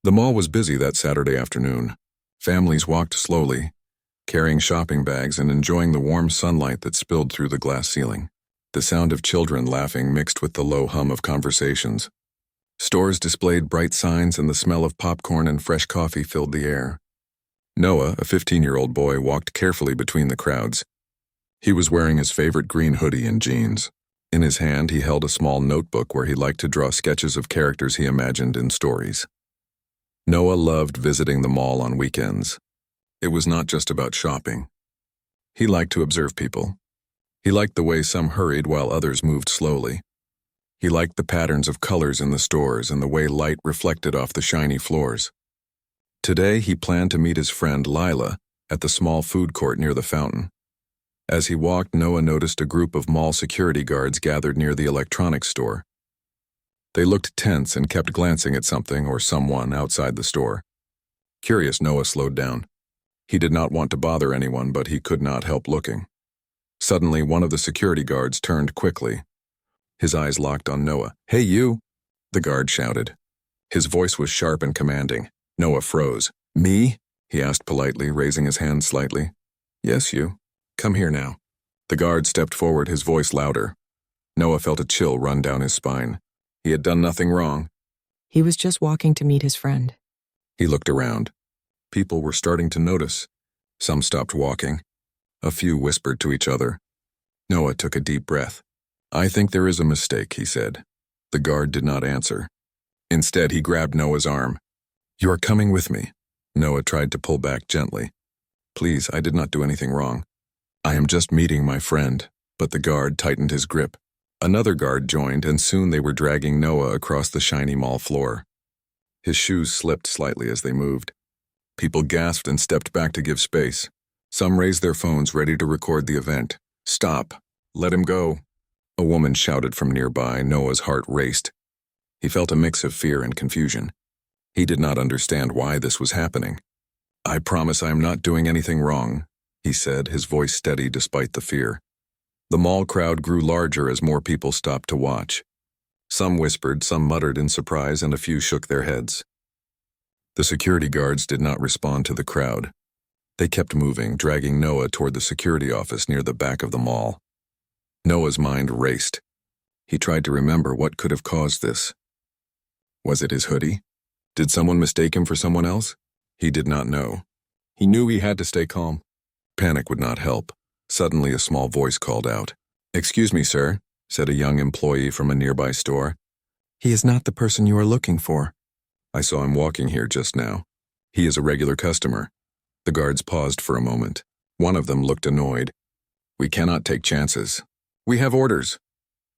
The mall was busy that Saturday afternoon. Families walked slowly, carrying shopping bags and enjoying the warm sunlight that spilled through the glass ceiling. The sound of children laughing mixed with the low hum of conversations. Stores displayed bright signs and the smell of popcorn and fresh coffee filled the air. Noah, a 15-year-old boy, walked carefully between the crowds. He was wearing his favorite green hoodie and jeans. In his hand, he held a small notebook where he liked to draw sketches of characters he imagined in stories. Noah loved visiting the mall on weekends. It was not just about shopping. He liked to observe people. He liked the way some hurried while others moved slowly. He liked the patterns of colors in the stores and the way light reflected off the shiny floors. Today, he planned to meet his friend Lila at the small food court near the fountain. As he walked, Noah noticed a group of mall security guards gathered near the electronics store. They looked tense and kept glancing at something or someone outside the store. Curious, Noah slowed down. He did not want to bother anyone, but he could not help looking. Suddenly, one of the security guards turned quickly. His eyes locked on Noah. "Hey, you!" the guard shouted. His voice was sharp and commanding. Noah froze. "Me?" he asked politely, raising his hand slightly. "Yes, you. Come here now." The guard stepped forward, his voice louder. Noah felt a chill run down his spine. He had done nothing wrong. He was just walking to meet his friend. He looked around. People were starting to notice. Some stopped walking. A few whispered to each other. Noah took a deep breath. "I think there is a mistake," he said. The guard did not answer. Instead, he grabbed Noah's arm. "You are coming with me." Noah tried to pull back gently. "Please, I did not do anything wrong. I am just meeting my friend." But the guard tightened his grip. Another guard joined, and soon they were dragging Noah across the shiny mall floor. His shoes slipped slightly as they moved. People gasped and stepped back to give space. Some raised their phones ready to record the event. "Stop! Let him go!" A woman shouted from nearby. Noah's heart raced. He felt a mix of fear and confusion. He did not understand why this was happening. "I promise I am not doing anything wrong," he said, his voice steady despite the fear. The mall crowd grew larger as more people stopped to watch. Some whispered, some muttered in surprise, and a few shook their heads. The security guards did not respond to the crowd. They kept moving, dragging Noah toward the security office near the back of the mall. Noah's mind raced. He tried to remember what could have caused this. Was it his hoodie? Did someone mistake him for someone else? He did not know. He knew he had to stay calm. Panic would not help. Suddenly, a small voice called out. "Excuse me, sir," said a young employee from a nearby store. "He is not the person you are looking for." "I saw him walking here just now. He is a regular customer." The guards paused for a moment. One of them looked annoyed. "We cannot take chances. We have orders."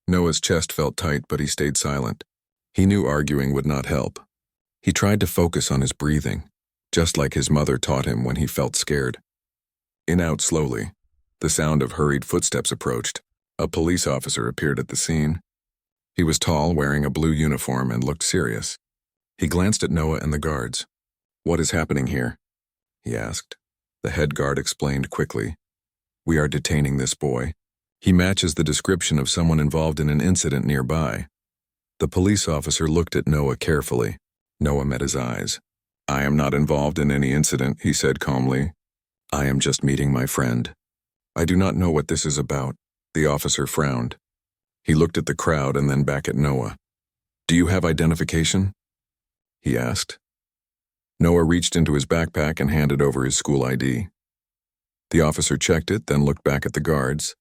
Noah's chest felt tight, but he stayed silent. He knew arguing would not help. He tried to focus on his breathing, just like his mother taught him when he felt scared. In out slowly. The sound of hurried footsteps approached. A police officer appeared at the scene. He was tall, wearing a blue uniform, and looked serious. He glanced at Noah and the guards. "What is happening here?" he asked. The head guard explained quickly. "We are detaining this boy. He matches the description of someone involved in an incident nearby." The police officer looked at Noah carefully. Noah met his eyes. "I am not involved in any incident," he said calmly. "I am just meeting my friend. I do not know what this is about." The officer frowned. He looked at the crowd and then back at Noah. "Do you have identification?" he asked. Noah reached into his backpack and handed over his school ID. The officer checked it, then looked back at the guards.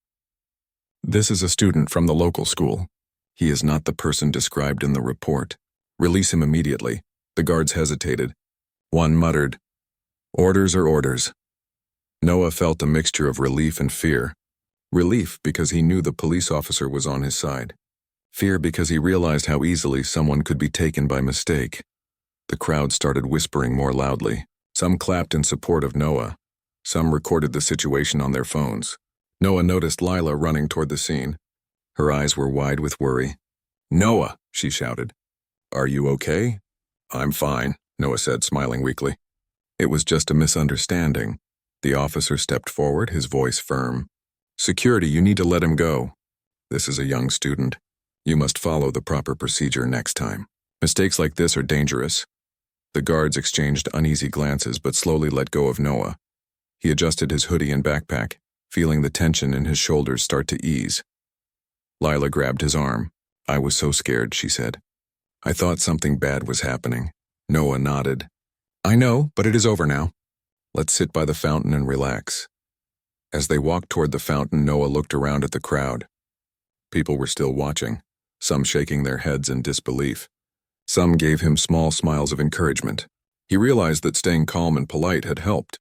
"This is a student from the local school. He is not the person described in the report. Release him immediately." The guards hesitated. One muttered, "Orders are orders." Noah felt a mixture of relief and fear. Relief because he knew the police officer was on his side. Fear because he realized how easily someone could be taken by mistake. The crowd started whispering more loudly. Some clapped in support of Noah. Some recorded the situation on their phones. Noah noticed Lila running toward the scene. Her eyes were wide with worry. "Noah," she shouted. "Are you okay?" "I'm fine," Noah said, smiling weakly. "It was just a misunderstanding." The officer stepped forward, his voice firm. "Security, you need to let him go. This is a young student. You must follow the proper procedure next time. Mistakes like this are dangerous." The guards exchanged uneasy glances but slowly let go of Noah. He adjusted his hoodie and backpack, feeling the tension in his shoulders start to ease. Lila grabbed his arm. "I was so scared," she said. "I thought something bad was happening." Noah nodded. "I know, but it is over now. Let's sit by the fountain and relax." As they walked toward the fountain, Noah looked around at the crowd. People were still watching, some shaking their heads in disbelief. Some gave him small smiles of encouragement. He realized that staying calm and polite had helped.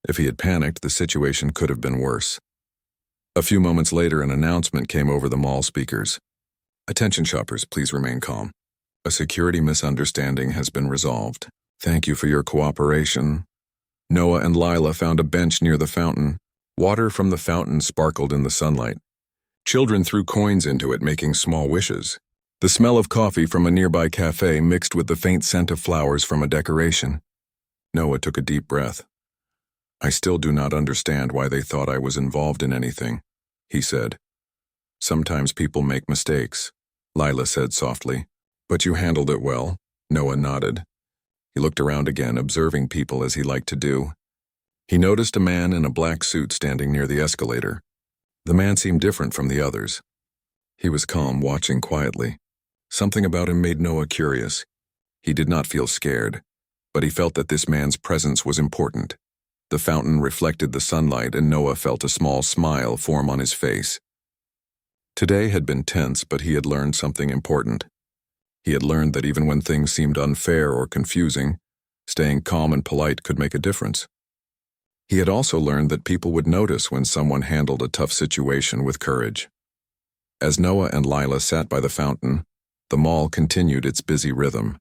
If he had panicked, the situation could have been worse. A few moments later, an announcement came over the mall speakers. "Attention shoppers, please remain calm. A security misunderstanding has been resolved. Thank you for your cooperation." Noah and Lila found a bench near the fountain. Water from the fountain sparkled in the sunlight. Children threw coins into it, making small wishes. The smell of coffee from a nearby cafe mixed with the faint scent of flowers from a decoration. Noah took a deep breath. "I still do not understand why they thought I was involved in anything," he said. "Sometimes people make mistakes," Lila said softly. "But you handled it well." Noah nodded. He looked around again, observing people as he liked to do. He noticed a man in a black suit standing near the escalator. The man seemed different from the others. He was calm, watching quietly. Something about him made Noah curious. He did not feel scared, but he felt that this man's presence was important. The fountain reflected the sunlight, and Noah felt a small smile form on his face. Today had been tense, but he had learned something important. He had learned that even when things seemed unfair or confusing, staying calm and polite could make a difference. He had also learned that people would notice when someone handled a tough situation with courage. As Noah and Lila sat by the fountain, the mall continued its busy rhythm.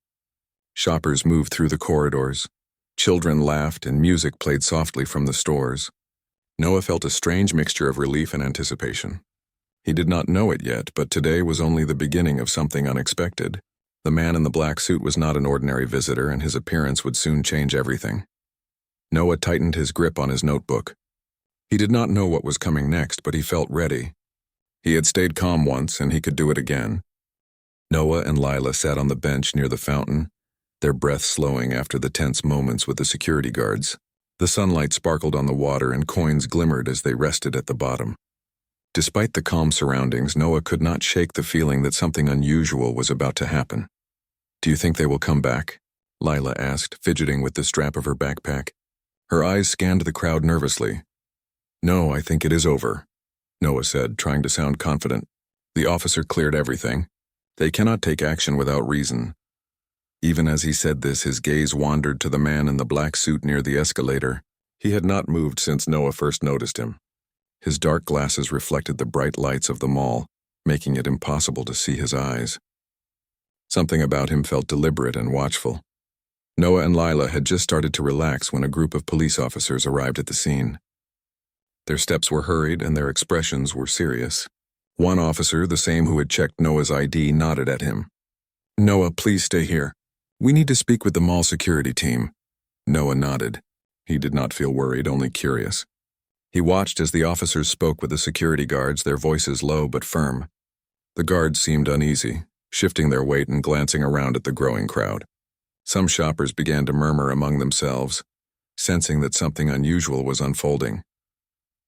Shoppers moved through the corridors. Children laughed and music played softly from the stores. Noah felt a strange mixture of relief and anticipation. He did not know it yet, but today was only the beginning of something unexpected. The man in the black suit was not an ordinary visitor, and his appearance would soon change everything. Noah tightened his grip on his notebook. He did not know what was coming next, but he felt ready. He had stayed calm once, and he could do it again. Noah and Lila sat on the bench near the fountain, their breath slowing after the tense moments with the security guards. The sunlight sparkled on the water, and coins glimmered as they rested at the bottom. Despite the calm surroundings, Noah could not shake the feeling that something unusual was about to happen. "Do you think they will come back?" Lila asked, fidgeting with the strap of her backpack. Her eyes scanned the crowd nervously. "No, I think it is over," Noah said, trying to sound confident. The officer cleared everything. "They cannot take action without reason." Even as he said this, his gaze wandered to the man in the black suit near the escalator. He had not moved since Noah first noticed him. His dark glasses reflected the bright lights of the mall, making it impossible to see his eyes. Something about him felt deliberate and watchful. Noah and Lila had just started to relax when a group of police officers arrived at the scene. Their steps were hurried and their expressions were serious. One officer, the same who had checked Noah's ID, nodded at him. "Noah, please stay here. We need to speak with the mall security team." Noah nodded. He did not feel worried, only curious. He watched as the officers spoke with the security guards, their voices low but firm. The guards seemed uneasy, shifting their weight and glancing around at the growing crowd. Some shoppers began to murmur among themselves, sensing that something unusual was unfolding.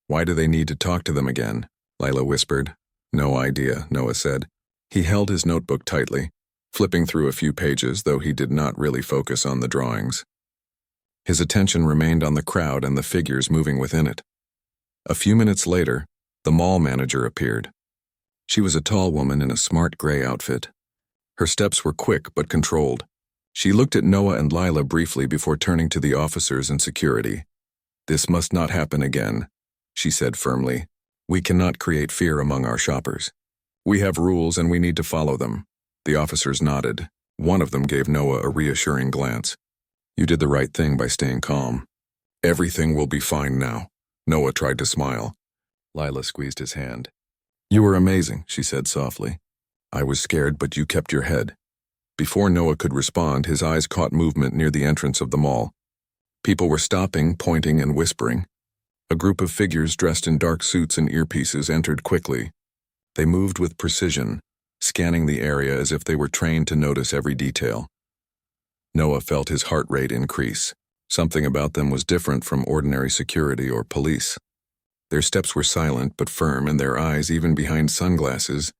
"Why do they need to talk to them again?" Lila whispered. "No idea," Noah said. He held his notebook tightly, flipping through a few pages, though he did not really focus on the drawings. His attention remained on the crowd and the figures moving within it. A few minutes later, the mall manager appeared. She was a tall woman in a smart gray outfit. Her steps were quick but controlled. She looked at Noah and Lila briefly before turning to the officers and security. "This must not happen again," she said firmly. "We cannot create fear among our shoppers. We have rules and we need to follow them." The officers nodded. One of them gave Noah a reassuring glance. "You did the right thing by staying calm. Everything will be fine now." Noah tried to smile. Lila squeezed his hand. "You were amazing," she said softly. "I was scared, but you kept your head." Before Noah could respond, his eyes caught movement near the entrance of the mall. People were stopping, pointing, and whispering. A group of figures dressed in dark suits and earpieces entered quickly. They moved with precision, scanning the area as if they were trained to notice every detail. Noah felt his heart rate increase. Something about them was different from ordinary security or police. Their steps were silent but firm, and their eyes, even behind sunglasses,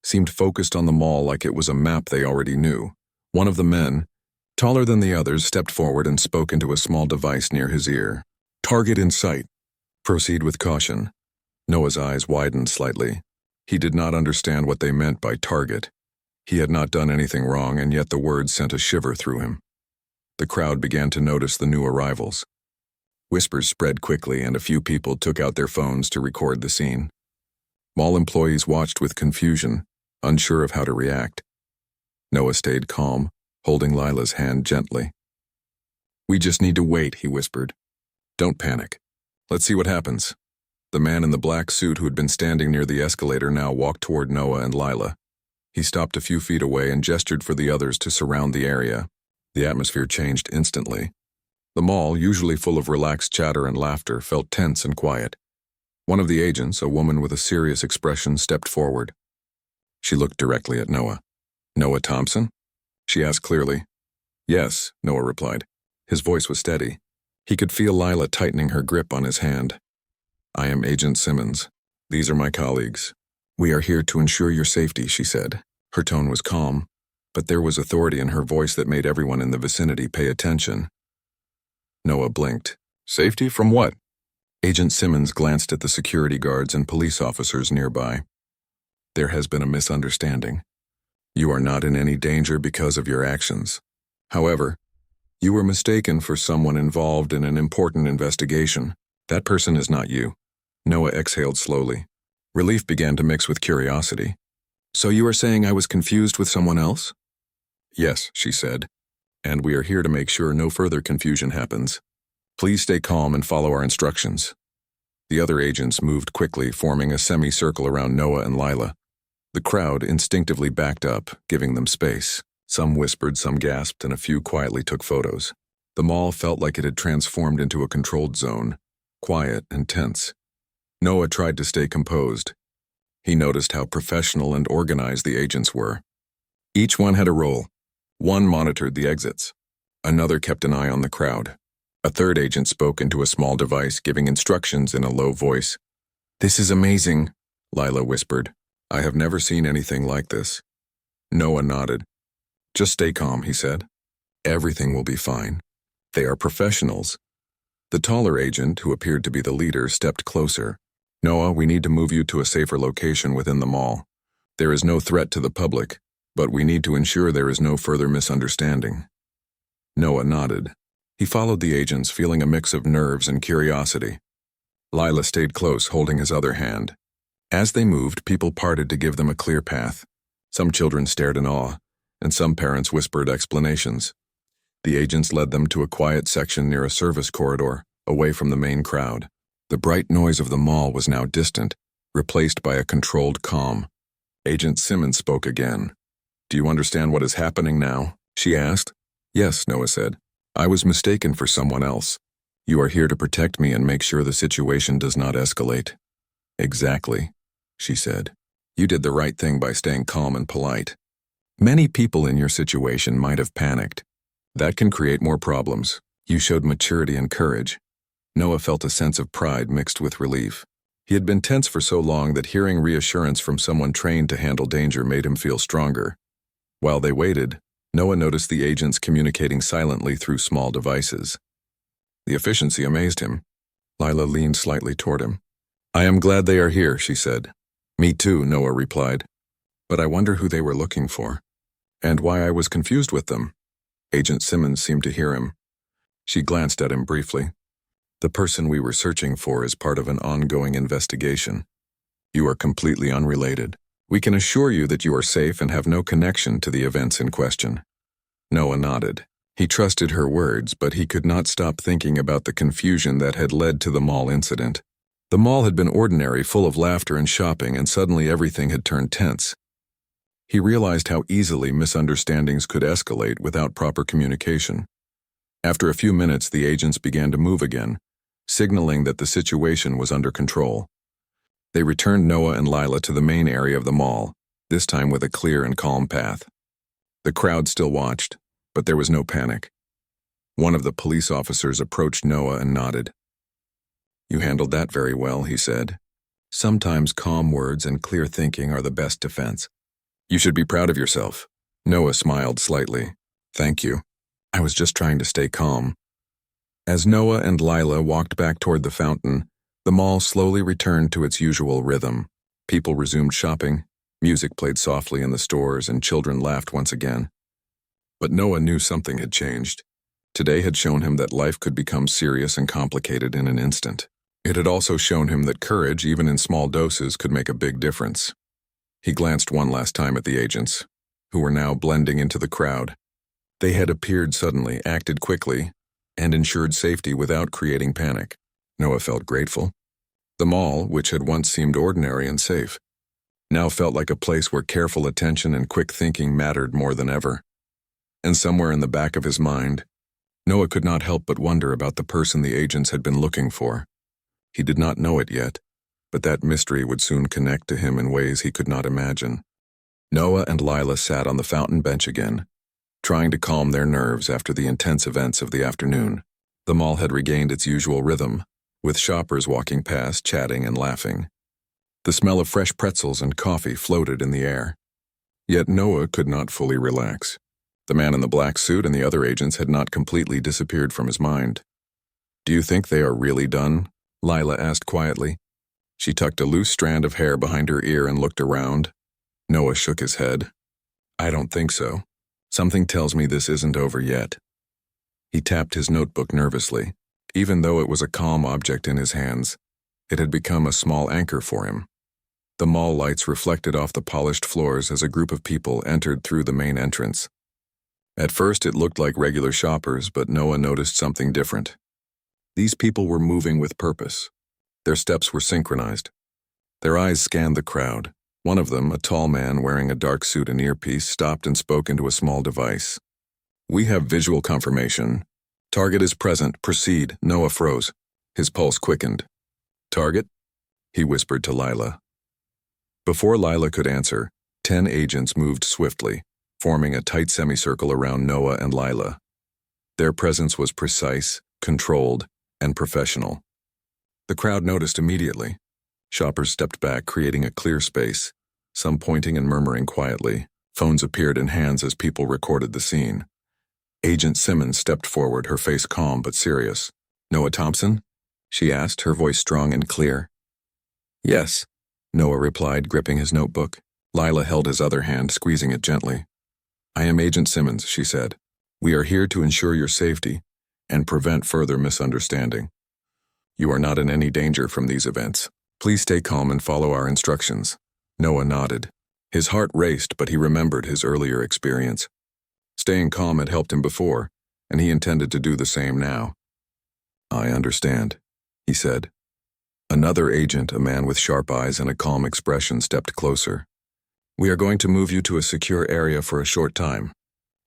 seemed focused on the mall like it was a map they already knew. One of the men, taller than the others, stepped forward and spoke into a small device near his ear. "Target in sight. Proceed with caution." Noah's eyes widened slightly. He did not understand what they meant by target. He had not done anything wrong, and yet the words sent a shiver through him. The crowd began to notice the new arrivals. Whispers spread quickly, and a few people took out their phones to record the scene. Mall employees watched with confusion, unsure of how to react. Noah stayed calm, holding Lila's hand gently. "We just need to wait," he whispered. "Don't panic. Let's see what happens." The man in the black suit who had been standing near the escalator now walked toward Noah and Lila. He stopped a few feet away and gestured for the others to surround the area. The atmosphere changed instantly. The mall, usually full of relaxed chatter and laughter, felt tense and quiet. One of the agents, a woman with a serious expression, stepped forward. She looked directly at Noah. "Noah Thompson?" she asked clearly. "Yes," Noah replied. His voice was steady. He could feel Lila tightening her grip on his hand. "I am Agent Simmons. These are my colleagues. We are here to ensure your safety," she said. Her tone was calm, but there was authority in her voice that made everyone in the vicinity pay attention. Noah blinked. "Safety from what?" Agent Simmons glanced at the security guards and police officers nearby. "There has been a misunderstanding. You are not in any danger because of your actions. However, you were mistaken for someone involved in an important investigation. That person is not you." Noah exhaled slowly. Relief began to mix with curiosity. "So you are saying I was confused with someone else?" "Yes," she said, "and we are here to make sure no further confusion happens. Please stay calm and follow our instructions." The other agents moved quickly, forming a semicircle around Noah and Lila. The crowd instinctively backed up, giving them space. Some whispered, some gasped, and a few quietly took photos. The mall felt like it had transformed into a controlled zone, quiet and tense. Noah tried to stay composed. He noticed how professional and organized the agents were. Each one had a role. One monitored the exits. Another kept an eye on the crowd. A third agent spoke into a small device, giving instructions in a low voice. "This is amazing," Lila whispered. "I have never seen anything like this." Noah nodded. "Just stay calm," he said. "Everything will be fine. They are professionals." The taller agent, who appeared to be the leader, stepped closer. "Noah, we need to move you to a safer location within the mall. There is no threat to the public, but we need to ensure there is no further misunderstanding." Noah nodded. He followed the agents, feeling a mix of nerves and curiosity. Lila stayed close, holding his other hand. As they moved, people parted to give them a clear path. Some children stared in awe, and some parents whispered explanations. The agents led them to a quiet section near a service corridor, away from the main crowd. The bright noise of the mall was now distant, replaced by a controlled calm. Agent Simmons spoke again. "Do you understand what is happening now?" she asked. "Yes," Noah said. "I was mistaken for someone else. You are here to protect me and make sure the situation does not escalate." "Exactly," she said. "You did the right thing by staying calm and polite. Many people in your situation might have panicked. That can create more problems. You showed maturity and courage." Noah felt a sense of pride mixed with relief. He had been tense for so long that hearing reassurance from someone trained to handle danger made him feel stronger. While they waited, Noah noticed the agents communicating silently through small devices. The efficiency amazed him. Lila leaned slightly toward him. "I am glad they are here," she said. "Me too," Noah replied. "But I wonder who they were looking for, and why I was confused with them." Agent Simmons seemed to hear him. She glanced at him briefly. "The person we were searching for is part of an ongoing investigation. You are completely unrelated. We can assure you that you are safe and have no connection to the events in question." Noah nodded. He trusted her words, but he could not stop thinking about the confusion that had led to the mall incident. The mall had been ordinary, full of laughter and shopping, and suddenly everything had turned tense. He realized how easily misunderstandings could escalate without proper communication. After a few minutes, the agents began to move again, signaling that the situation was under control. They returned Noah and Lila to the main area of the mall, this time with a clear and calm path. The crowd still watched, But there was no panic. One of the police officers approached Noah and nodded. "You handled that very well," he said. "Sometimes calm words and clear thinking are the best defense. You should be proud of yourself." Noah smiled slightly. "Thank you. I was just trying to stay calm." As Noah and Lila walked back toward the fountain, the mall slowly returned to its usual rhythm. People resumed shopping, music played softly in the stores, and children laughed once again. But Noah knew something had changed. Today had shown him that life could become serious and complicated in an instant. It had also shown him that courage, even in small doses, could make a big difference. He glanced one last time at the agents, who were now blending into the crowd. They had appeared suddenly, acted quickly, and ensured safety without creating panic. Noah felt grateful. The mall, which had once seemed ordinary and safe, now felt like a place where careful attention and quick thinking mattered more than ever. And somewhere in the back of his mind, Noah could not help but wonder about the person the agents had been looking for. He did not know it yet, but that mystery would soon connect to him in ways he could not imagine. Noah and Lila sat on the fountain bench again, trying to calm their nerves after the intense events of the afternoon. The mall had regained its usual rhythm, with shoppers walking past, chatting and laughing. The smell of fresh pretzels and coffee floated in the air. Yet Noah could not fully relax. The man in the black suit and the other agents had not completely disappeared from his mind. "Do you think they are really done?" Lila asked quietly. She tucked a loose strand of hair behind her ear and looked around. Noah shook his head. "I don't think so. Something tells me this isn't over yet." He tapped his notebook nervously. Even though it was a calm object in his hands, it had become a small anchor for him. The mall lights reflected off the polished floors as a group of people entered through the main entrance. At first it looked like regular shoppers, but Noah noticed something different. These people were moving with purpose. Their steps were synchronized. Their eyes scanned the crowd. One of them, a tall man wearing a dark suit and earpiece, stopped and spoke into a small device. "We have visual confirmation. Target is present. Proceed." Noah froze. His pulse quickened. "Target?" he whispered to Lila. Before Lila could answer, 10 agents moved swiftly, forming a tight semicircle around Noah and Lila. Their presence was precise, controlled, and professional. The crowd noticed immediately. Shoppers stepped back, creating a clear space, some pointing and murmuring quietly. Phones appeared in hands as people recorded the scene. Agent Simmons stepped forward, her face calm but serious. "Noah Thompson?" she asked, her voice strong and clear. "Yes," Noah replied, gripping his notebook. Lila held his other hand, squeezing it gently. "I am Agent Simmons," she said. "We are here to ensure your safety and prevent further misunderstanding. You are not in any danger from these events. Please stay calm and follow our instructions." Noah nodded. His heart raced, but he remembered his earlier experience. Staying calm had helped him before, and he intended to do the same now. "I understand," he said. Another agent, a man with sharp eyes and a calm expression, stepped closer. "We are going to move you to a secure area for a short time.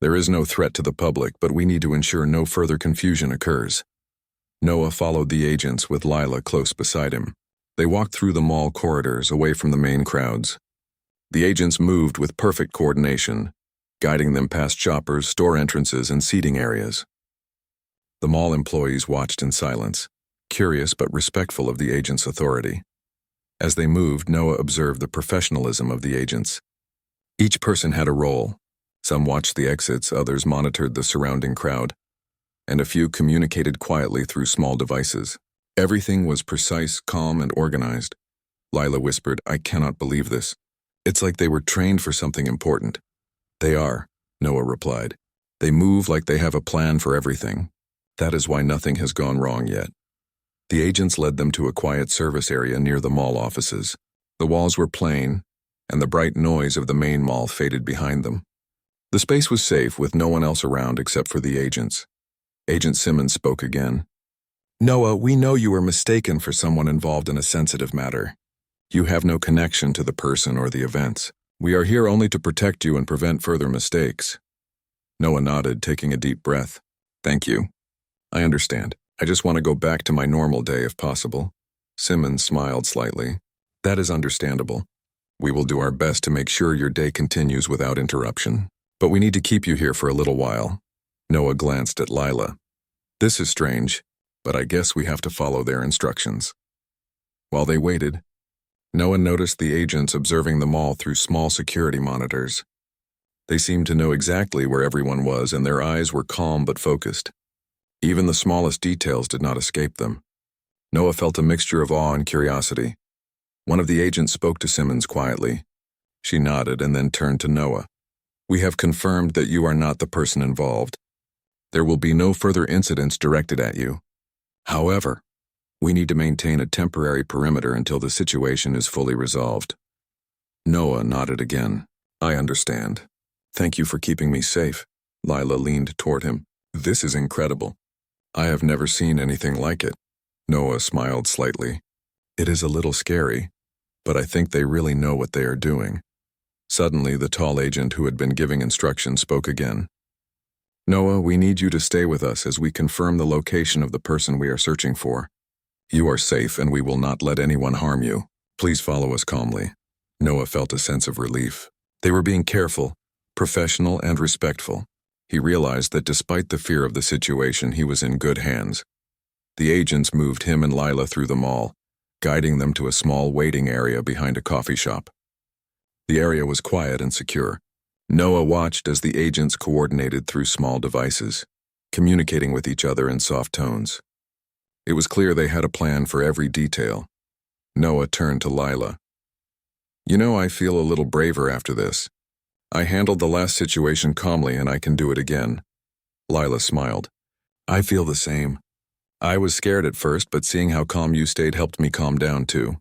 There is no threat to the public, but we need to ensure no further confusion occurs." Noah followed the agents with Lila close beside him. They walked through the mall corridors, away from the main crowds. The agents moved with perfect coordination, guiding them past shoppers, store entrances, and seating areas. The mall employees watched in silence, curious but respectful of the agents' authority. As they moved, Noah observed the professionalism of the agents. Each person had a role. Some watched the exits, others monitored the surrounding crowd, and a few communicated quietly through small devices. Everything was precise, calm, and organized. Lila whispered, "I cannot believe this. It's like they were trained for something important." "They are," Noah replied. "They move like they have a plan for everything. That is why nothing has gone wrong yet." The agents led them to a quiet service area near the mall offices. The walls were plain, and the bright noise of the main mall faded behind them. The space was safe, with no one else around except for the agents. Agent Simmons spoke again. "Noah, we know you were mistaken for someone involved in a sensitive matter. You have no connection to the person or the events. We are here only to protect you and prevent further mistakes." Noah nodded, taking a deep breath. "Thank you. I understand. I just want to go back to my normal day if possible." Simmons smiled slightly. "That is understandable. We will do our best to make sure your day continues without interruption. But we need to keep you here for a little while. Noah glanced at Lila. This is strange, but I guess we have to follow their instructions. While they waited, Noah noticed the agents observing the mall through small security monitors. They seemed to know exactly where everyone was, and their eyes were calm but focused. Even the smallest details did not escape them. Noah felt a mixture of awe and curiosity. One of the agents spoke to Simmons quietly. She nodded and then turned to Noah. We have confirmed that you are not the person involved. There will be no further incidents directed at you. However, we need to maintain a temporary perimeter until the situation is fully resolved. Noah nodded again. I understand. Thank you for keeping me safe. Lila leaned toward him. This is incredible. I have never seen anything like it. Noah smiled slightly. It is a little scary, but I think they really know what they are doing. Suddenly, the tall agent who had been giving instructions spoke again. Noah, we need you to stay with us as we confirm the location of the person we are searching for. You are safe and we will not let anyone harm you. Please follow us calmly. Noah felt a sense of relief. They were being careful, professional, and respectful. He realized that despite the fear of the situation, he was in good hands. The agents moved him and Lila through the mall, guiding them to a small waiting area behind a coffee shop. The area was quiet and secure. Noah watched as the agents coordinated through small devices, communicating with each other in soft tones. It was clear they had a plan for every detail. Noah turned to Lila. You know, I feel a little braver after this. I handled the last situation calmly and I can do it again. Lila smiled. I feel the same. I was scared at first, but seeing how calm you stayed helped me calm down too.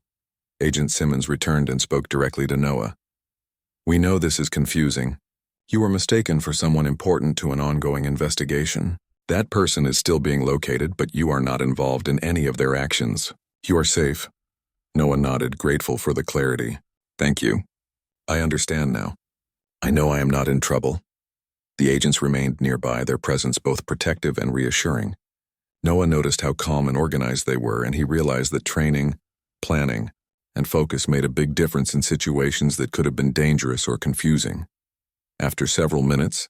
Agent Simmons returned and spoke directly to Noah. We know this is confusing. You were mistaken for someone important to an ongoing investigation. That person is still being located, but you are not involved in any of their actions. You are safe. Noah nodded, grateful for the clarity. Thank you. I understand now. I know I am not in trouble. The agents remained nearby, their presence both protective and reassuring. Noah noticed how calm and organized they were, and he realized that training, planning, and focus made a big difference in situations that could have been dangerous or confusing. After several minutes,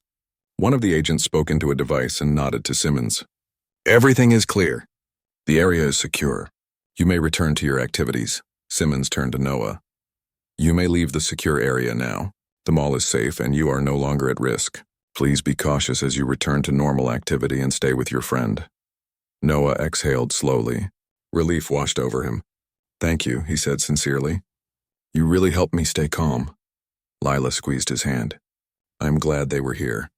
one of the agents spoke into a device and nodded to Simmons. Everything is clear. The area is secure. You may return to your activities. Simmons turned to Noah. You may leave the secure area now. The mall is safe and you are no longer at risk. Please be cautious as you return to normal activity and stay with your friend. Noah exhaled slowly. Relief washed over him. Thank you, he said sincerely. You really helped me stay calm. Lila squeezed his hand. I'm glad they were here.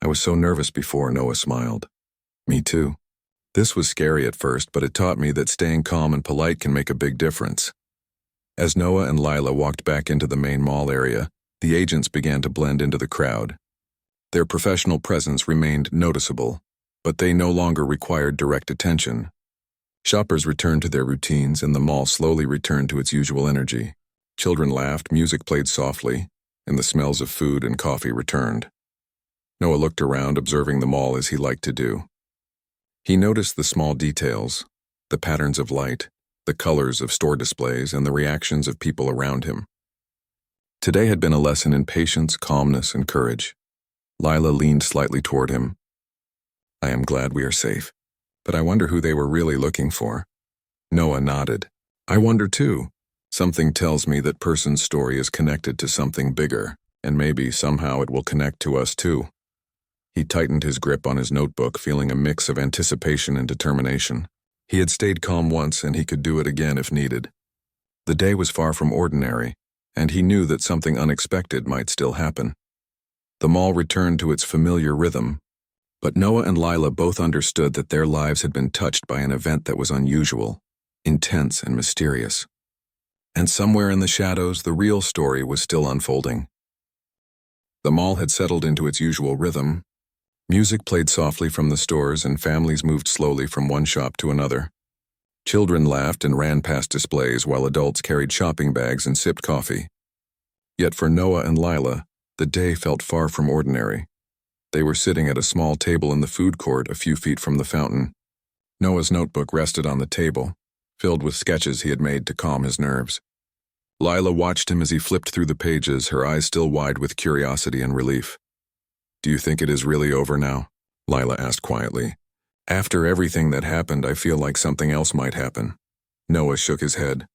I was so nervous before. Noah smiled. Me too. This was scary at first, but it taught me that staying calm and polite can make a big difference. As Noah and Lila walked back into the main mall area, the agents began to blend into the crowd. Their professional presence remained noticeable, but they no longer required direct attention. Shoppers returned to their routines and the mall slowly returned to its usual energy. Children laughed, music played softly, and the smells of food and coffee returned. Noah looked around, observing the mall as he liked to do. He noticed the small details, the patterns of light, the colors of store displays, and the reactions of people around him. Today had been a lesson in patience, calmness, and courage. Lila leaned slightly toward him. I am glad we are safe, but I wonder who they were really looking for. Noah nodded. I wonder too. Something tells me that person's story is connected to something bigger, and maybe somehow it will connect to us too. He tightened his grip on his notebook, feeling a mix of anticipation and determination. He had stayed calm once, and he could do it again if needed. The day was far from ordinary, and he knew that something unexpected might still happen. The mall returned to its familiar rhythm, but Noah and Lila both understood that their lives had been touched by an event that was unusual, intense, and mysterious. And somewhere in the shadows, the real story was still unfolding. The mall had settled into its usual rhythm. Music played softly from the stores and families moved slowly from one shop to another. Children laughed and ran past displays while adults carried shopping bags and sipped coffee. Yet for Noah and Lila, the day felt far from ordinary. They were sitting at a small table in the food court a few feet from the fountain. Noah's notebook rested on the table, filled with sketches he had made to calm his nerves. Lila watched him as he flipped through the pages, her eyes still wide with curiosity and relief. Do you think it is really over now? Lila asked quietly. After everything that happened, I feel like something else might happen. Noah shook his head.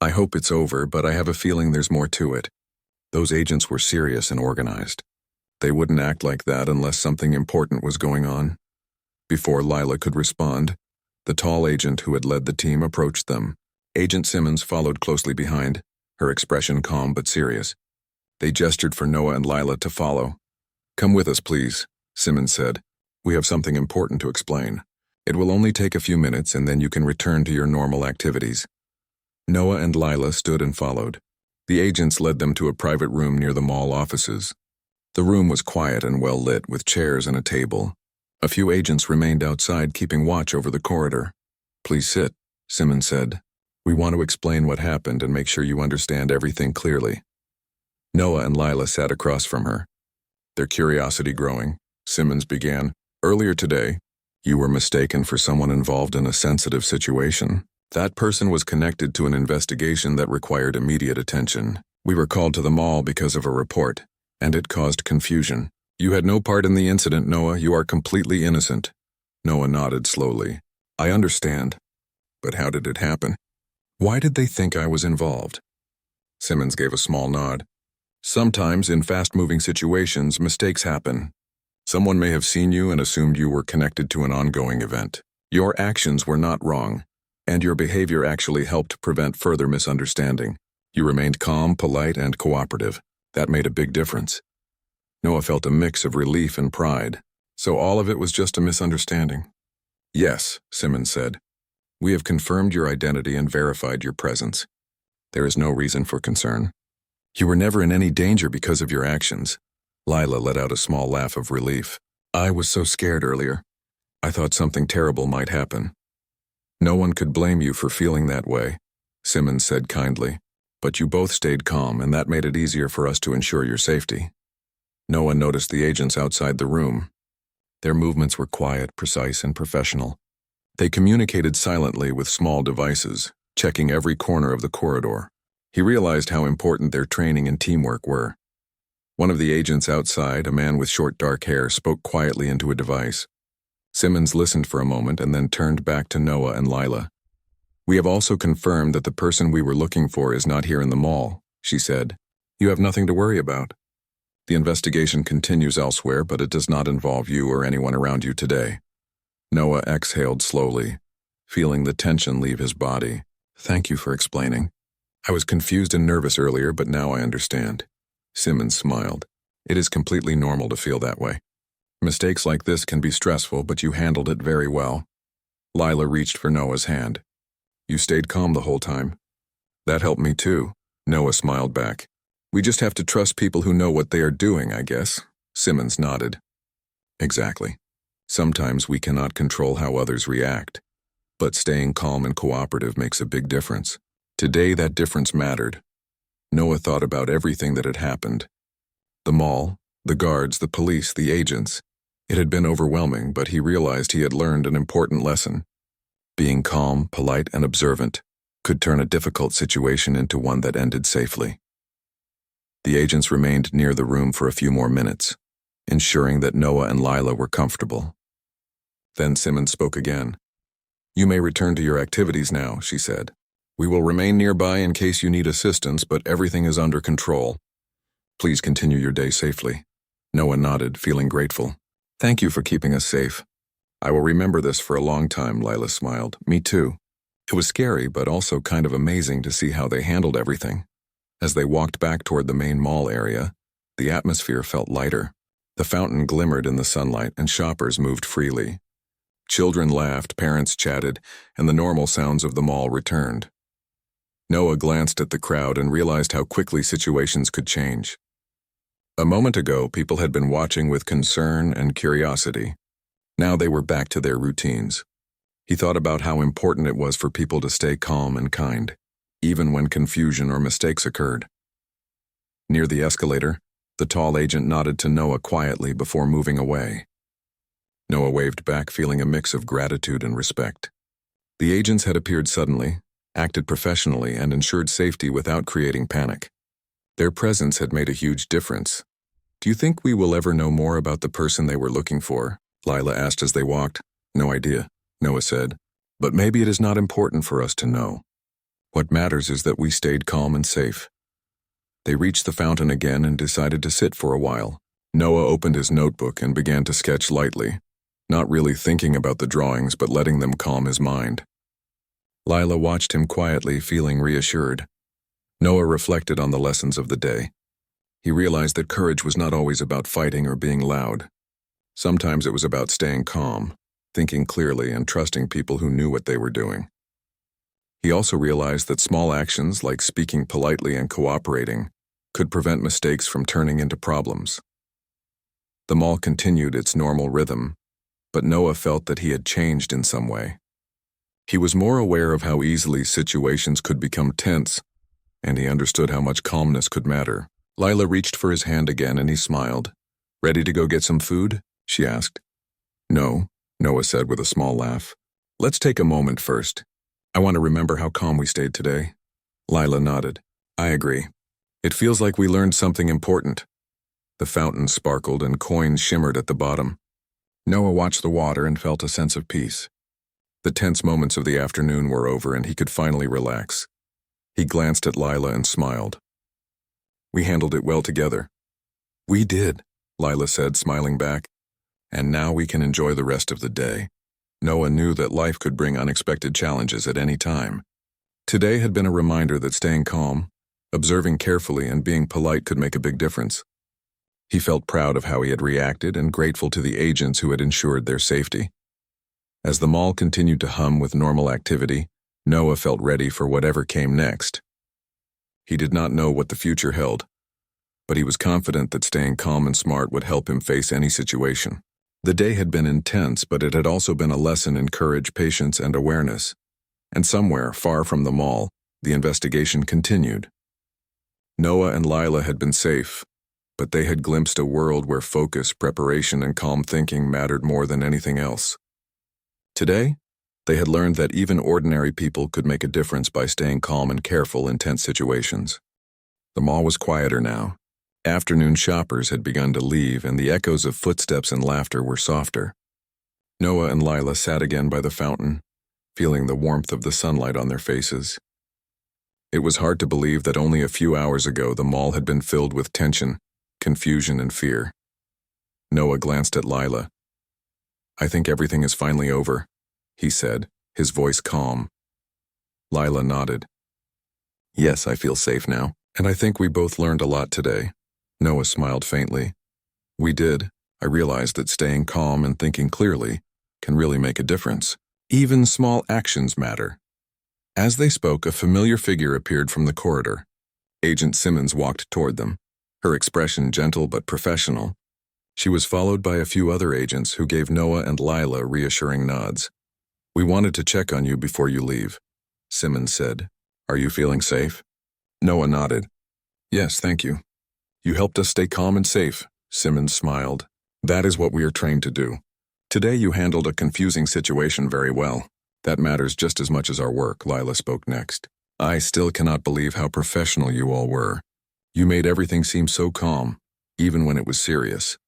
I hope it's over, but I have a feeling there's more to it. Those agents were serious and organized. They wouldn't act like that unless something important was going on. Before Lila could respond, the tall agent who had led the team approached them. Agent Simmons followed closely behind, her expression calm but serious. They gestured for Noah and Lila to follow. Come with us, please, Simmons said. We have something important to explain. It will only take a few minutes and then you can return to your normal activities. Noah and Lila stood and followed. The agents led them to a private room near the mall offices. The room was quiet and well lit with chairs and a table. A few agents remained outside keeping watch over the corridor. Please sit, Simmons said. We want to explain what happened and make sure you understand everything clearly. Noah and Lila sat across from her. Their curiosity growing, Simmons began. Earlier today, you were mistaken for someone involved in a sensitive situation. That person was connected to an investigation that required immediate attention. We were called to the mall because of a report, and it caused confusion. You had no part in the incident, Noah. You are completely innocent. Noah nodded slowly. I understand. But how did it happen? Why did they think I was involved? Simmons gave a small nod. Sometimes, in fast-moving situations, mistakes happen. Someone may have seen you and assumed you were connected to an ongoing event. Your actions were not wrong, and your behavior actually helped prevent further misunderstanding. You remained calm, polite, and cooperative. That made a big difference. Noah felt a mix of relief and pride. So all of it was just a misunderstanding? Yes, Simmons said. We have confirmed your identity and verified your presence. There is no reason for concern. You were never in any danger because of your actions. Lila let out a small laugh of relief. I was so scared earlier. I thought something terrible might happen. No one could blame you for feeling that way, Simmons said kindly. But you both stayed calm, and that made it easier for us to ensure your safety. Noah noticed the agents outside the room. Their movements were quiet, precise, and professional. They communicated silently with small devices, checking every corner of the corridor. He realized how important their training and teamwork were. One of the agents outside, a man with short dark hair, spoke quietly into a device. Simmons listened for a moment and then turned back to Noah and Lila. We have also confirmed that the person we were looking for is not here in the mall, she said. You have nothing to worry about. The investigation continues elsewhere, but it does not involve you or anyone around you today. Noah exhaled slowly, feeling the tension leave his body. Thank you for explaining. I was confused and nervous earlier, but now I understand. Simmons smiled. It is completely normal to feel that way. Mistakes like this can be stressful, but you handled it very well. Lila reached for Noah's hand. You stayed calm the whole time. That helped me too. Noah smiled back. We just have to trust people who know what they are doing, I guess. Simmons nodded. Exactly. Sometimes we cannot control how others react, but staying calm and cooperative makes a big difference. Today that difference mattered. Noah thought about everything that had happened. The mall, the guards, the police, the agents. It had been overwhelming, but he realized he had learned an important lesson. Being calm, polite, and observant could turn a difficult situation into one that ended safely. The agents remained near the room for a few more minutes, ensuring that Noah and Lila were comfortable. Then Simmons spoke again. You may return to your activities now, she said. We will remain nearby in case you need assistance, but everything is under control. Please continue your day safely. Noah nodded, feeling grateful. Thank you for keeping us safe. I will remember this for a long time, Lila smiled. Me too. It was scary, but also kind of amazing to see how they handled everything. As they walked back toward the main mall area, the atmosphere felt lighter. The fountain glimmered in the sunlight and shoppers moved freely. Children laughed, parents chatted, and the normal sounds of the mall returned. Noah glanced at the crowd and realized how quickly situations could change. A moment ago, people had been watching with concern and curiosity. Now they were back to their routines. He thought about how important it was for people to stay calm and kind, even when confusion or mistakes occurred. Near the escalator, the tall agent nodded to Noah quietly before moving away. Noah waved back, feeling a mix of gratitude and respect. The agents had appeared suddenly, acted professionally, and ensured safety without creating panic. Their presence had made a huge difference. Do you think we will ever know more about the person they were looking for? Lila asked as they walked. No idea, Noah said. But maybe it is not important for us to know. What matters is that we stayed calm and safe. They reached the fountain again and decided to sit for a while. Noah opened his notebook and began to sketch lightly, not really thinking about the drawings but letting them calm his mind. Lila watched him quietly, feeling reassured. Noah reflected on the lessons of the day. He realized that courage was not always about fighting or being loud. Sometimes it was about staying calm, thinking clearly, and trusting people who knew what they were doing. He also realized that small actions like speaking politely and cooperating could prevent mistakes from turning into problems. The mall continued its normal rhythm, but Noah felt that he had changed in some way. He was more aware of how easily situations could become tense, and he understood how much calmness could matter. Lila reached for his hand again and he smiled. "Ready to go get some food?" she asked. "No," Noah said with a small laugh. "Let's take a moment first. I want to remember how calm we stayed today." Lila nodded. "I agree. It feels like we learned something important." The fountain sparkled and coins shimmered at the bottom. Noah watched the water and felt a sense of peace. The tense moments of the afternoon were over and he could finally relax. He glanced at Lila and smiled. "We handled it well together." "We did," Lila said, smiling back. "And now we can enjoy the rest of the day." Noah knew that life could bring unexpected challenges at any time. Today had been a reminder that staying calm, observing carefully, and being polite could make a big difference. He felt proud of how he had reacted and grateful to the agents who had ensured their safety. As the mall continued to hum with normal activity, Noah felt ready for whatever came next. He did not know what the future held, but he was confident that staying calm and smart would help him face any situation. The day had been intense, but it had also been a lesson in courage, patience, and awareness. And somewhere, far from the mall, the investigation continued. Noah and Lila had been safe, but they had glimpsed a world where focus, preparation, and calm thinking mattered more than anything else. Today, they had learned that even ordinary people could make a difference by staying calm and careful in tense situations. The mall was quieter now. Afternoon shoppers had begun to leave, and the echoes of footsteps and laughter were softer. Noah and Lila sat again by the fountain, feeling the warmth of the sunlight on their faces. It was hard to believe that only a few hours ago the mall had been filled with tension, confusion, and fear. Noah glanced at Lila. "I think everything is finally over," he said, his voice calm. Lila nodded. "Yes, I feel safe now, and I think we both learned a lot today." Noah smiled faintly. "We did. I realized that staying calm and thinking clearly can really make a difference. Even small actions matter." As they spoke, a familiar figure appeared from the corridor. Agent Simmons walked toward them, her expression gentle but professional. She was followed by a few other agents who gave Noah and Lila reassuring nods. "We wanted to check on you before you leave," Simmons said. "Are you feeling safe?" Noah nodded. "Yes, thank you." "You helped us stay calm and safe," Simmons smiled. "That is what we are trained to do. Today you handled a confusing situation very well. That matters just as much as our work," Lila spoke next. "I still cannot believe how professional you all were. You made everything seem so calm, even when it was serious."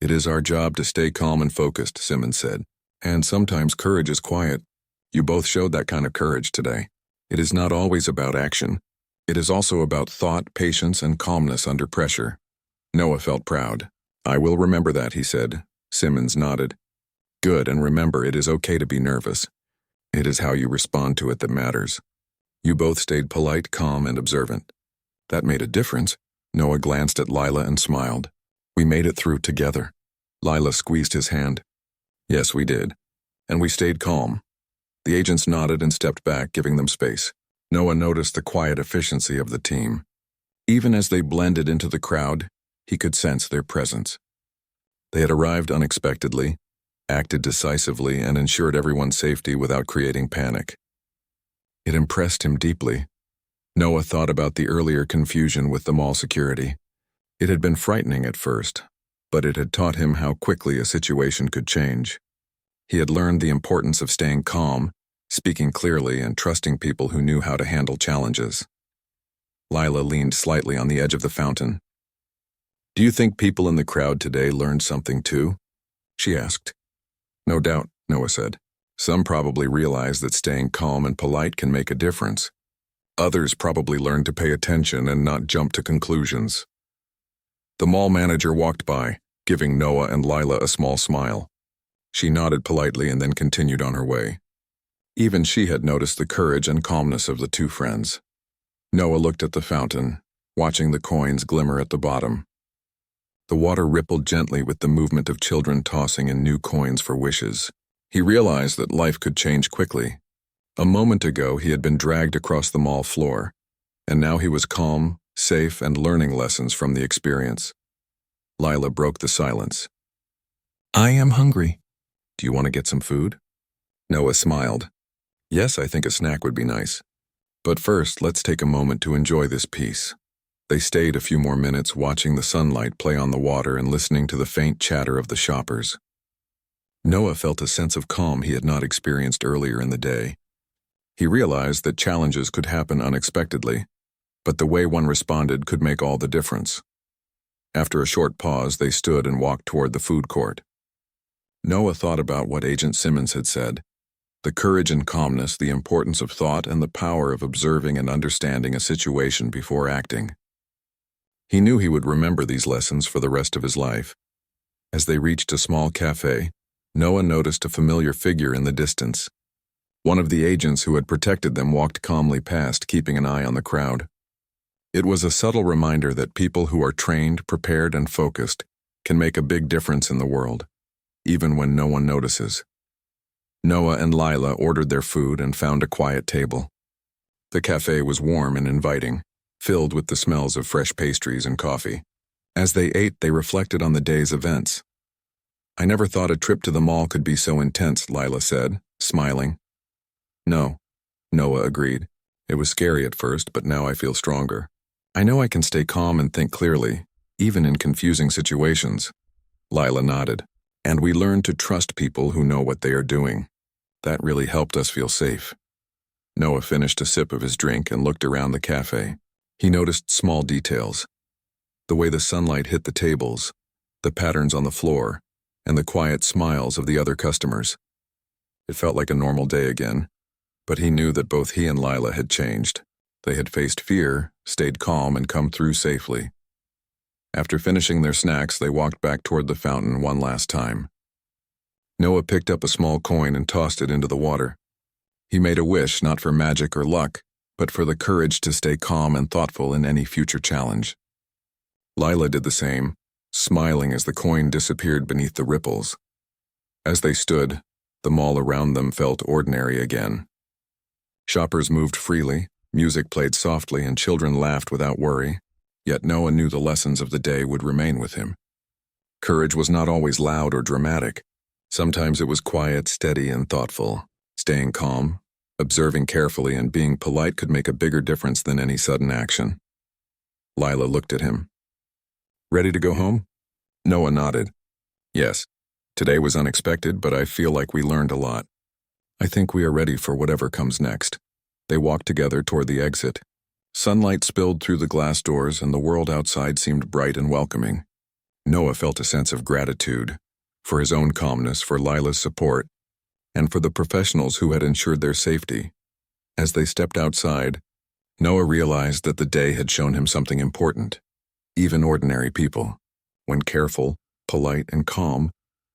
"It is our job to stay calm and focused," Simmons said. "And sometimes courage is quiet. You both showed that kind of courage today. It is not always about action. It is also about thought, patience, and calmness under pressure." Noah felt proud. "I will remember that," he said. Simmons nodded. "Good, and remember, it is okay to be nervous. It is how you respond to it that matters." You both stayed polite, calm, and observant. "That made a difference." Noah glanced at Lila and smiled. "We made it through together." Lila squeezed his hand. "Yes, we did. And we stayed calm." The agents nodded and stepped back, giving them space. Noah noticed the quiet efficiency of the team. Even as they blended into the crowd, he could sense their presence. They had arrived unexpectedly, acted decisively, and ensured everyone's safety without creating panic. It impressed him deeply. Noah thought about the earlier confusion with the mall security. It had been frightening at first, but it had taught him how quickly a situation could change. He had learned the importance of staying calm, speaking clearly, and trusting people who knew how to handle challenges. Lila leaned slightly on the edge of the fountain. "Do you think people in the crowd today learned something too?" she asked. No doubt, Noah said. Some probably realize that staying calm and polite can make a difference. Others probably learn to pay attention and not jump to conclusions. The mall manager walked by, giving Noah and Lila a small smile. She nodded politely and then continued on her way. Even she had noticed the courage and calmness of the two friends. Noah looked at the fountain, watching the coins glimmer at the bottom. The water rippled gently with the movement of children tossing in new coins for wishes. He realized that life could change quickly. A moment ago, he had been dragged across the mall floor, and now he was calm, safe, and learning lessons from the experience. Lila broke the silence. "I am hungry. Do you want to get some food?" Noah smiled. "Yes, I think a snack would be nice. But first, let's take a moment to enjoy this piece." They stayed a few more minutes watching the sunlight play on the water and listening to the faint chatter of the shoppers. Noah felt a sense of calm he had not experienced earlier in the day. He realized that challenges could happen unexpectedly, but the way one responded could make all the difference. After a short pause, they stood and walked toward the food court. Noah thought about what Agent Simmons had said: the courage and calmness, the importance of thought, and the power of observing and understanding a situation before acting. He knew he would remember these lessons for the rest of his life. As they reached a small cafe, Noah noticed a familiar figure in the distance. One of the agents who had protected them walked calmly past, keeping an eye on the crowd. It was a subtle reminder that people who are trained, prepared, and focused can make a big difference in the world, even when no one notices. Noah and Lila ordered their food and found a quiet table. The cafe was warm and inviting, filled with the smells of fresh pastries and coffee. As they ate, they reflected on the day's events. "I never thought a trip to the mall could be so intense," Lila said, smiling. "No," Noah agreed. "It was scary at first, but now I feel stronger. I know I can stay calm and think clearly, even in confusing situations." Lila nodded. "And we learned to trust people who know what they are doing. That really helped us feel safe." Noah finished a sip of his drink and looked around the cafe. He noticed small details: the way the sunlight hit the tables, the patterns on the floor, and the quiet smiles of the other customers. It felt like a normal day again, but he knew that both he and Lila had changed. They had faced fear, stayed calm, and come through safely. After finishing their snacks, they walked back toward the fountain one last time. Noah picked up a small coin and tossed it into the water. He made a wish not for magic or luck, but for the courage to stay calm and thoughtful in any future challenge. Lila did the same, smiling as the coin disappeared beneath the ripples. As they stood, the mall around them felt ordinary again. Shoppers moved freely, music played softly, and children laughed without worry, yet Noah knew the lessons of the day would remain with him. Courage was not always loud or dramatic. Sometimes it was quiet, steady, and thoughtful. Staying calm, observing carefully, and being polite could make a bigger difference than any sudden action. Lila looked at him. "Ready to go home?" Noah nodded. "Yes. Today was unexpected, but I feel like we learned a lot. I think we are ready for whatever comes next." They walked together toward the exit. Sunlight spilled through the glass doors, and the world outside seemed bright and welcoming. Noah felt a sense of gratitude for his own calmness, for Lila's support, and for the professionals who had ensured their safety. As they stepped outside, Noah realized that the day had shown him something important. Even ordinary people, when careful, polite, and calm,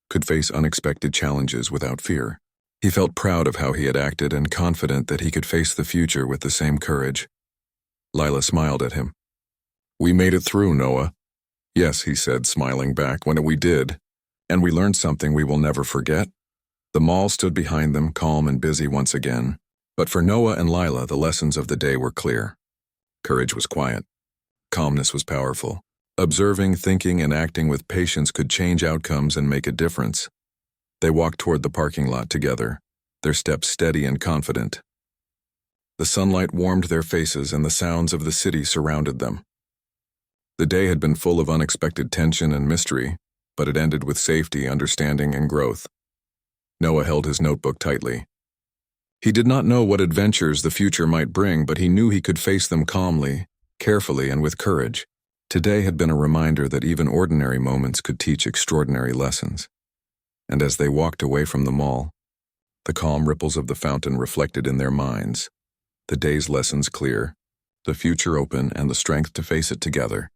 could face unexpected challenges without fear. He felt proud of how he had acted and confident that he could face the future with the same courage. Lila smiled at him. "We made it through, Noah." "Yes," he said, smiling back, "when we did. And we learned something we will never forget." The mall stood behind them, calm and busy once again. But for Noah and Lila, the lessons of the day were clear. Courage was quiet. Calmness was powerful. Observing, thinking, and acting with patience could change outcomes and make a difference. They walked toward the parking lot together, their steps steady and confident. The sunlight warmed their faces and the sounds of the city surrounded them. The day had been full of unexpected tension and mystery, but it ended with safety, understanding, and growth. Noah held his notebook tightly. He did not know what adventures the future might bring, but he knew he could face them calmly, carefully, and with courage. Today had been a reminder that even ordinary moments could teach extraordinary lessons. And as they walked away from the mall, the calm ripples of the fountain reflected in their minds, the day's lessons clear, the future open, and the strength to face it together.